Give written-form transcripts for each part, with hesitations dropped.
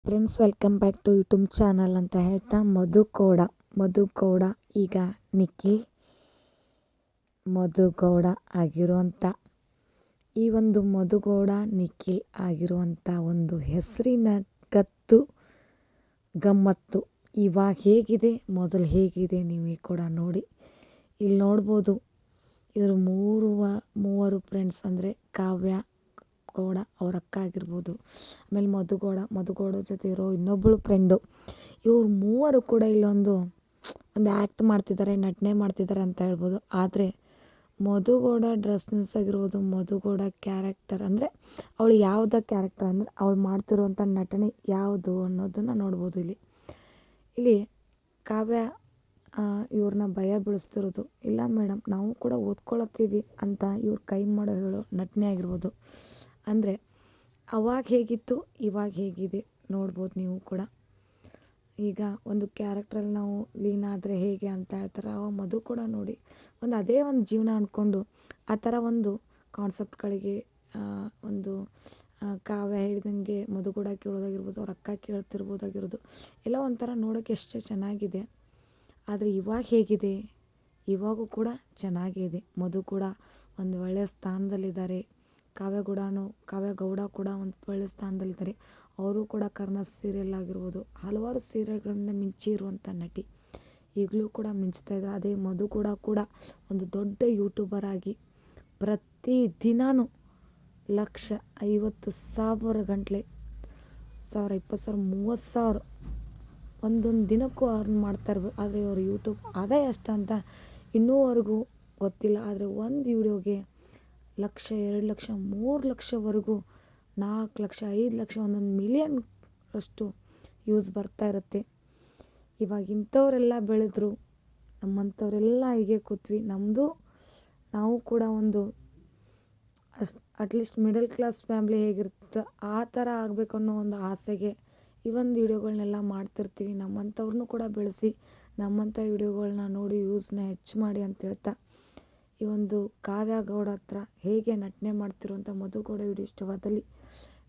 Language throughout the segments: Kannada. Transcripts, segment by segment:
Friends, welcome back to YouTube channel ಅಂತ ಹೇಳ್ತಾ ಮಧುಗೌಡ ಈಗ ನಿಖಿಲ್ ಮಧುಗೌಡ ಆಗಿರುವಂಥ ಈ ಒಂದು ಮಧುಗೌಡ ನಿಖಿಲ್ ಆಗಿರುವಂಥ ಒಂದು ಹೆಸರಿನ ಗತ್ತು ಗಮ್ಮತ್ತು ಇವಾಗ ಹೇಗಿದೆ, ಮೊದಲು ಹೇಗಿದೆ ನೀವೇ ಕೂಡ ನೋಡಿ. ಇಲ್ಲಿ ನೋಡ್ಬೋದು, ಇವರು ಮೂವರು ಫ್ರೆಂಡ್ಸ್ ಅಂದರೆ ಕಾವ್ಯ ಗೌಡ ಅವ್ರ ಅಕ್ಕ ಆಗಿರ್ಬೋದು, ಆಮೇಲೆ ಮಧುಗೌಡ ಜೊತೆ ಇರೋ ಇನ್ನೊಬ್ಬಳು ಫ್ರೆಂಡು. ಇವ್ರು ಮೂವರು ಕೂಡ ಇಲ್ಲೊಂದು ಆ್ಯಕ್ಟ್ ಮಾಡ್ತಿದ್ದಾರೆ, ನಟನೆ ಮಾಡ್ತಿದ್ದಾರೆ ಅಂತ ಹೇಳ್ಬೋದು. ಆದರೆ ಮಧುಗೌಡ ಡ್ರೆಸ್ ಸೆನ್ಸ್ ಆಗಿರ್ಬೋದು, ಮಧುಗೌಡ ಕ್ಯಾರೆಕ್ಟರ್ ಅಂದರೆ ಅವಳು ಯಾವುದ ಕ್ಯಾರೆಕ್ಟರ್ ಅಂದರೆ ಅವಳು ಮಾಡ್ತಿರುವಂಥ ನಟನೆ ಯಾವುದು ಅನ್ನೋದನ್ನು ನೋಡ್ಬೋದು. ಇಲ್ಲಿ ಕಾವ್ಯ ಇವ್ರನ್ನ ಭಯ ಬೀಳಿಸ್ತಿರೋದು, ಇಲ್ಲ ಮೇಡಮ್ ನಾವು ಕೂಡ ಓದ್ಕೊಳತ್ತೀವಿ ಅಂತ ಇವ್ರು ಕೈ ಮಾಡೋ ಹೇಳೋ ನಟನೆ ಆಗಿರ್ಬೋದು. ಅಂದರೆ ಅವಾಗ ಹೇಗಿತ್ತು, ಇವಾಗ ಹೇಗಿದೆ ನೋಡ್ಬೋದು ನೀವು ಕೂಡ. ಈಗ ಒಂದು ಕ್ಯಾರೆಕ್ಟ್ರಲ್ಲಿ ನಾವು ಲೀನ ಆದರೆ ಹೇಗೆ ಅಂತ ಹೇಳ್ತಾರೆ, ಅವಾಗ ಮಧು ಕೂಡ ನೋಡಿ ಅದೇ ಒಂದು ಜೀವನ ಅಂದ್ಕೊಂಡು ಆ ಥರ ಒಂದು ಕಾನ್ಸೆಪ್ಟ್ಗಳಿಗೆ ಒಂದು ಕಾವ್ಯ ಹೇಳಿದಂಗೆ ಮಧು ಕೂಡ ಕೇಳೋದಾಗಿರ್ಬೋದು, ಅವ್ರ ಅಕ್ಕ ಕೇಳ್ತಿರ್ಬೋದಾಗಿರೋದು ಎಲ್ಲ ಒಂಥರ ನೋಡೋಕ್ಕೆ ಎಷ್ಟು ಚೆನ್ನಾಗಿದೆ. ಆದರೆ ಇವಾಗ ಹೇಗಿದೆ, ಇವಾಗೂ ಕೂಡ ಚೆನ್ನಾಗೇ ಇದೆ. ಮಧು ಕೂಡ ಒಂದು ಒಳ್ಳೆಯ ಸ್ಥಾನದಲ್ಲಿದ್ದಾರೆ, ಕಾವ್ಯ ಗೌಡ ಕೂಡ ಒಂದು ಒಳ್ಳೆಯ ಸ್ಥಾನದಲ್ಲಿದ್ದಾರೆ. ಅವರು ಕೂಡ ಕರ್ಣ ಸೀರಿಯಲ್ ಆಗಿರ್ಬೋದು, ಹಲವಾರು ಸೀರಿಯಲ್ಗಳಿಂದ ಮಿಂಚಿ ಇರುವಂಥ ನಟಿ, ಈಗಲೂ ಕೂಡ ಮಿಂಚ್ತಾ ಇದ್ದಾರೆ. ಅದೇ ಮಧು ಕೂಡ ಒಂದು ದೊಡ್ಡ ಯೂಟ್ಯೂಬರ್ ಆಗಿ ಪ್ರತಿದಿನವೂ 1,50,000 ಗಂಟಲೆ 1,000, 20,000, 30,000 ಒಂದೊಂದು ದಿನಕ್ಕೂ ಅರ್ನ್ ಮಾಡ್ತಾ ಇರ್ಬೋದು. ಆದರೆ ಅವ್ರ ಯೂಟ್ಯೂಬ್ ಆದಾಯ ಎಷ್ಟು ಅಂತ ಇನ್ನೂವರೆಗೂ ಗೊತ್ತಿಲ್ಲ. ಆದರೆ ಒಂದು ವಿಡಿಯೋಗೆ 1,00,000, 2,00,000, 3,00,000ವರೆಗೂ 4,00,000, 5,00,000, 1,1 ಮಿಲಿಯನ್ ಅಷ್ಟು ಯೂಸ್ ಬರ್ತಾ ಇರುತ್ತೆ. ಇವಾಗ ಇಂಥವರೆಲ್ಲ ಬೆಳೆದ್ರು, ನಮ್ಮಂಥವರೆಲ್ಲ ಹೀಗೆ ಕೂತ್ವಿ. ನಾವು ಕೂಡ ಒಂದು ಅಟ್ಲೀಸ್ಟ್ ಮಿಡಲ್ ಕ್ಲಾಸ್ ಫ್ಯಾಮ್ಲಿ ಹೇಗಿರುತ್ತೆ ಆ ಥರ ಆಗಬೇಕು ಅನ್ನೋ ಒಂದು ಆಸೆಗೆ ಈ ಒಂದು ವಿಡಿಯೋಗಳನ್ನೆಲ್ಲ ಮಾಡ್ತಿರ್ತೀವಿ. ನಮ್ಮಂಥವ್ರನ್ನೂ ಕೂಡ ಬೆಳೆಸಿ, ನಮ್ಮಂಥ ವಿಡಿಯೋಗಳನ್ನ ನೋಡಿ ವ್ಯೂಸ್ನ ಹೆಚ್ಚು ಮಾಡಿ ಅಂತ ಹೇಳ್ತಾ, ಈ ಒಂದು ಕಾವ್ಯ ಗೌಡ ಹತ್ರ ಹೇಗೆ ನಟನೆ ಮಾಡ್ತಿರುವಂಥ ಮಧುಗೌಡ ವಿಡಿಯೋ ಇಷ್ಟವಾದಲ್ಲಿ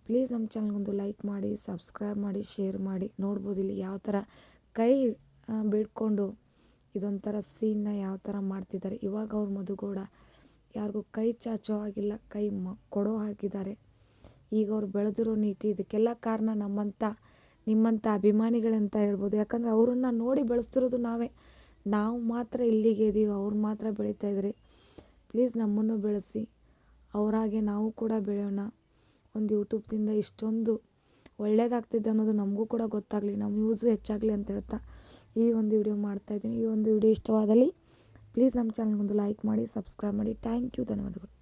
ಪ್ಲೀಸ್ ನಮ್ಮ ಚಾನಲ್ಗೊಂದು ಲೈಕ್ ಮಾಡಿ, ಸಬ್ಸ್ಕ್ರೈಬ್ ಮಾಡಿ, ಶೇರ್ ಮಾಡಿ. ನೋಡ್ಬೋದು ಇಲ್ಲಿ ಯಾವ ಥರ ಕೈ ಬಿಡ್ಕೊಂಡು ಇದೊಂಥರ ಸೀನ್ನ ಯಾವ ಥರ ಮಾಡ್ತಿದ್ದಾರೆ. ಇವಾಗ ಅವ್ರು ಮಧುಗೌಡ ಯಾರಿಗೂ ಕೈ ಚಾಚೋ ಆಗಿಲ್ಲ, ಕೈ ಕೊಡೋ ಹಾಕಿದ್ದಾರೆ. ಈಗ ಅವ್ರು ಬೆಳೆದಿರೋ ನೀತಿ, ಇದಕ್ಕೆಲ್ಲ ಕಾರಣ ನಿಮ್ಮಂಥ ಅಭಿಮಾನಿಗಳಂತ ಹೇಳ್ಬೋದು. ಯಾಕಂದರೆ ಅವರನ್ನು ನೋಡಿ ಬೆಳೆಸ್ತಿರೋದು ನಾವು ಮಾತ್ರ ಇಲ್ಲಿಗೆ ಇದೀವಿ, ಅವ್ರು ಮಾತ್ರ ಬೆಳೀತಾ ಇದ್ದಾರೆ. ಪ್ಲೀಸ್ ನಮ್ಮನ್ನು ಬೆಳೆಸಿ, ಅವರಾಗೆ ನಾವು ಕೂಡ ಬೆಳೆಯೋಣ. ಒಂದು ಯೂಟ್ಯೂಬ್ನಿಂದ ಇಷ್ಟೊಂದು ಒಳ್ಳೇದಾಗ್ತಿದೆ ಅನ್ನೋದು ನಮಗೂ ಕೂಡ ಗೊತ್ತಾಗಲಿ, ನಮ್ಮ ಯೂಸು ಹೆಚ್ಚಾಗಲಿ ಅಂತ ಹೇಳ್ತಾ ಈ ಒಂದು ವಿಡಿಯೋ ಮಾಡ್ತಾಯಿದ್ದೀನಿ. ಈ ಒಂದು ವಿಡಿಯೋ ಇಷ್ಟವಾದಲ್ಲಿ ಪ್ಲೀಸ್ ನಮ್ಮ ಚಾನಲ್ಗೊಂದು ಲೈಕ್ ಮಾಡಿ, ಸಬ್ಸ್ಕ್ರೈಬ್ ಮಾಡಿ. ಥ್ಯಾಂಕ್ ಯು, ಧನ್ಯವಾದಗಳು.